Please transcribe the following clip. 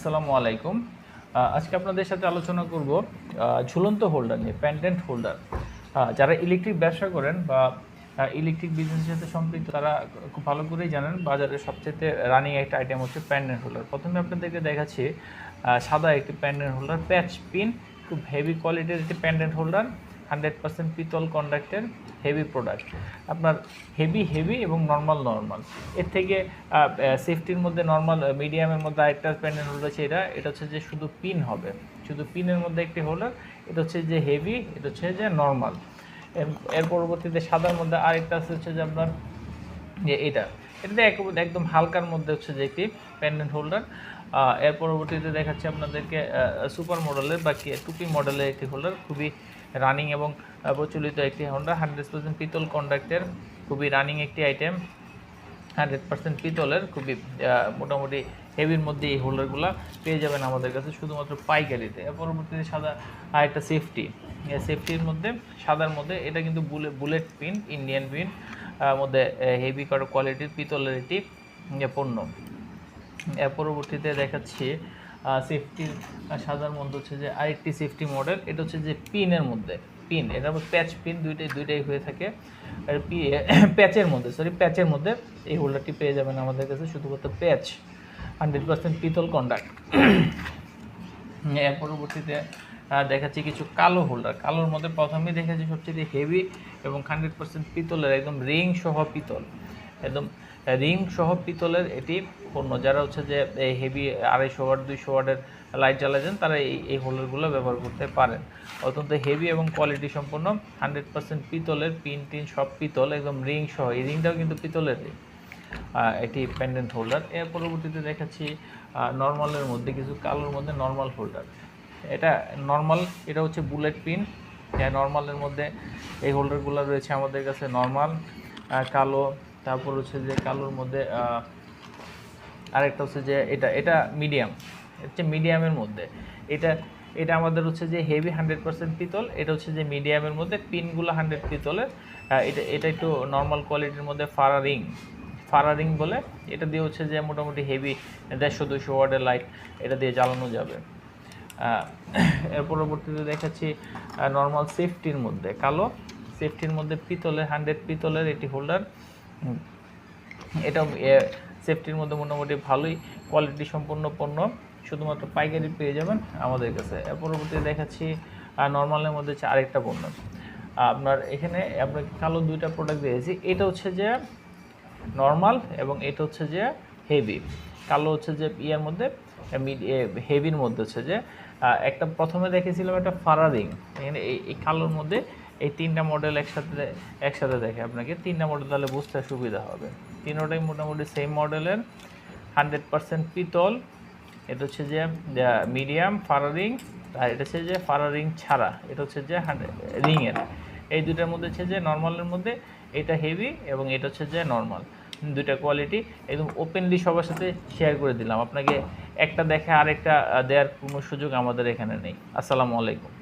আসসালামু আলাইকুম। আজকে আপনাদের সাথে আলোচনা করব ঝুলন্ত হোল্ডার নিয়ে, পেন্ডেন্ট হোল্ডার। যারা ইলেকট্রিক ব্যবসা করেন বা ইলেকট্রিক বিজনেসের সাথে সম্পৃক্ত তারা খুব ভালো করেই জানেন বাজারে সবচেয়ে রানিং একটা আইটেম হচ্ছে পেন্ডেন্ট হোল্ডার। প্রথমে আপনাদেরকে দেখাচ্ছি সাদা একটি পেন্ডেন্ট হোল্ডার, প্যাচ পিন, খুব হেভি কোয়ালিটির একটি পেন্ডেন্ট হোল্ডার, 100% পিতল কন্ডাক্টের হেভি প্রোডাক্ট। আপনার হেভি এবং নর্মাল। এর থেকে সেফটির মধ্যে নর্মাল, মিডিয়ামের মধ্যে আরেকটা পেন্ডেন্ট হোল্ডার আছে। এটা হচ্ছে যে শুধু পিন হবে, শুধু পিনের মধ্যে একটি হোল্ডার। এটা হচ্ছে যে হেভি, এটা হচ্ছে যে নর্মাল। এর পরবর্তীতে সাদার মধ্যে আরেকটা হচ্ছে যে আপনার যে এটাতে একদম হালকার মধ্যে হচ্ছে যে একটি পেন্ডেন্ট হোল্ডার। এর পরবর্তীতে দেখাচ্ছি আপনাদেরকে সুপার মডেলের বা টুপি মডেলের একটি হোল্ডার, খুবই রানিং এবং প্রচলিত একটি হোল্ডার, 100% পিতল কন্ডাক্টের, খুবই রানিং একটি আইটেম, 100% পিতলের, খুবই মোটামুটি হেভির মধ্যে এই হোল্ডারগুলো পেয়ে যাবেন আমাদের কাছে শুধুমাত্র পাইকারিতে। এর পরবর্তীতে সাদা আরেকটা সেফটির মধ্যে সাদার মধ্যে, এটা কিন্তু বুলেট পিন, ইন্ডিয়ান পিন মধ্যে হেভি কোয়ালিটির পিতলের একটি পণ্য। এর পরবর্তীতে দেখাচ্ছি সেফটির সাদার মধ্যে হচ্ছে যে আরেকটি সেফটি মডেল। এটা হচ্ছে যে পিনের মধ্যে এটা প্যাচ পিন, দুইটাই হয়ে থাকে। আর প্যাচের মধ্যে এই হোল্ডারটি পেয়ে যাবেন আমাদের কাছে শুধুমাত্র প্যাচ, 100% পিতল কন্ডাক্ট। এর পরবর্তীতে দেখাচ্ছি কিছু কালো হোল্ডার। কালোর মধ্যে প্রথমেই দেখাচ্ছি সবচেয়ে হেভি এবং 100% পিতলের, একদম রিং সহ পিতলের এটি পণ্য। যারা হচ্ছে যে হেভি 250 ওয়াট 200 ওয়াটের লাইট জ্বালাচ্ছেন তারা এই হোল্ডারগুলো ব্যবহার করতে পারেন। অত্যন্ত হেভি এবং কোয়ালিটি সম্পন্ন, 100% পিতলের, পিন সব পিতল, একদম রিং সহ। এই রিংটাও কিন্তু পিতলের একটি পেন্ডেন্ট হোল্ডার। এর পরবর্তীতে দেখাচ্ছি নর্মালের মধ্যে কিছু কালোর মধ্যে নর্মাল হোল্ডার। এটা হচ্ছে বুলেট পিন। নর্মালের মধ্যে এই হোল্ডারগুলো রয়েছে আমাদের কাছে, নর্মাল, কালো। তারপর হচ্ছে যে কালোর মধ্যে আরেকটা হচ্ছে যে এটা মিডিয়ামের মধ্যে। এটা আমাদের হচ্ছে যে হেভি 100% পিতল। এটা হচ্ছে যে মিডিয়ামের মধ্যে, পিনগুলো 100 পিতলের। এটা একটু নর্মাল কোয়ালিটির মধ্যে, ফারারিং বলে। এটা দিয়ে হচ্ছে যে মোটামুটি হেভি 150-200 ওয়াটের লাইট এটা দিয়ে জ্বালানো যাবে। এর পরবর্তীতে দেখাচ্ছি নর্মাল সেফটির মধ্যে, কালো সেফটির মধ্যে পিতলের, 100 পিতলের এটি হোল্ডার। এটাও সেফটির মধ্যে মোটামুটি ভালোই কোয়ালিটি সম্পন্ন পণ্য, শুধুমাত্র পাইকারি পেয়ে যাবেন আমাদের কাছে। এর পরবর্তীতে দেখাচ্ছি নর্মালের মধ্যে হচ্ছে আরেকটা পণ্য। আপনার এখানে আপনাকে কালো দুইটা প্রোডাক্ট দিয়েছি। এটা হচ্ছে যে নর্মাল এবং এটা হচ্ছে যে হেভি। কালো হচ্ছে যে ইয়ের মধ্যে, হেভির মধ্যে হচ্ছে যে একটা প্রথমে দেখেছিলাম একটা ফারারিং। এখানে এই কালোর মধ্যে এই তিনটা মডেল একসাথে দেখে আপনাকে, তিনটা মডেল তাহলে বুঝতে সুবিধা হবে। তিনটাই মোটামুটি সেম মডেলের, 100% পিতল। এটা হচ্ছে যে মিডিয়াম ফারারিং, আর এটা হচ্ছে যে ফারারিং ছাড়া, এটা হচ্ছে যে রিংয়ের। এই দুটার মধ্যে হচ্ছে যে নর্মালের মধ্যে এটা হেভি এবং এটা হচ্ছে যে নর্মাল। দুইটা কোয়ালিটি একদম ওপেনলি সবার সাথে শেয়ার করে দিলাম। আপনাকে একটা দেখে আরেকটা দেওয়ার কোনো সুযোগ আমাদের এখানে নেই। আসসালামু আলাইকুম।